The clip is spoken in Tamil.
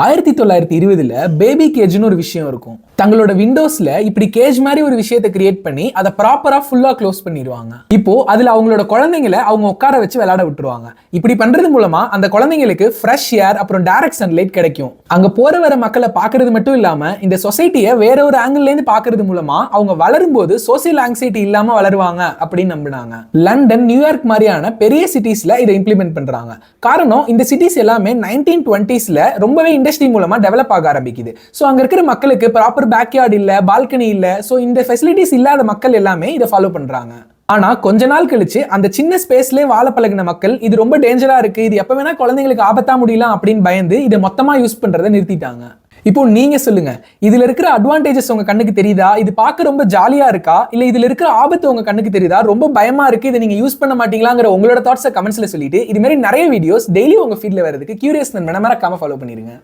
1920ல பேபி கேஜ்னு ஒரு விஷயம் இருக்கும். தங்களோட விண்டோஸ்ல இப்படி கேஜ் மாதிரி ஒரு விஷயத்தை கிரியேட் பண்ணி அதை ப்ராப்பரா ஃபுல்லா க்ளோஸ் பண்ணிடுவாங்க. இப்போ அதுல அவங்களோட குழந்தைங்களை அவங்க உட்கார வச்சு விளையாட விட்டுருவாங்க. இப்படி பண்றது மூலமா அந்த குழந்தைங்களுக்கு ஃப்ரெஷ் ஏர் அப்புறம் டைரக்ட் சன்லைட் கிடைக்கும். அங்க போற வர மக்களை பாக்குறது மட்டும் இல்லாம இந்த சொசைட்டியை வேற ஒரு ஆங்கிள் இருந்து பாக்குறது மூலமா அவங்க வளரும் போது சோசியல் ஆங்ஸைட்டி இல்லாம வளருவாங்க அப்படின்னு நம்பினாங்க. லண்டன், நியூயார்க் மாதிரியான பெரிய சிட்டிஸ்ல இதை இம்ப்ளிமெண்ட் பண்றாங்க. காரணம் இந்த சிட்டிஸ் எல்லாமே 1920sல ரொம்பவே இண்டஸ்ட்ரி மூலமா டெவலப் ஆக ஆரம்பிக்குது. சோ அங்க இருக்கிற மக்களுக்கு ப்ராப்பர் பேக்யார்ட் இல்ல, பால்கனி இல்ல. சோ இந்த ஃபெசிலிட்டிஸ் இல்லாத மக்கள் எல்லாமே இதை ஃபாலோ பண்றாங்க. ஆனா கொஞ்ச நாள் கழிச்சு அந்த சின்ன ஸ்பேஸ்லயே வாழ பழகின மக்கள் இது ரொம்ப டேஞ்சரா இருக்கு, இது எப்ப வேணா குழந்தைங்களுக்கு ஆபத்தா முடியலாம் அப்படின்னு பயந்து இதை மொத்தமா யூஸ் பண்றதை நிறுத்திட்டாங்க. இப்போ நீங்க சொல்லுங்க, இதுல இருக்கிற அட்வான்டேஜஸ் உங்க கண்ணுக்கு தெரியுதா? இது பார்க்க ரொம்ப ஜாலியா இருக்கா? இல்ல இதுல இருக்கிற ஆபத்து உங்க கண்ணுக்கு தெரியுதா? ரொம்ப பயமா இருக்கு, இதை நீங்க யூஸ் பண்ண மாட்டீங்களாங்கிற உங்களோட தாட்ஸை கமெண்ட்ஸ்ல சொல்லிட்டு இது மாதிரி நிறைய வீடியோஸ் டெய்லி உங்க ஃபீட்ல வரதுக்கு கியூரியஸ் நண்பனை மறக்காம ஃபாலோ பண்ணிருங்க.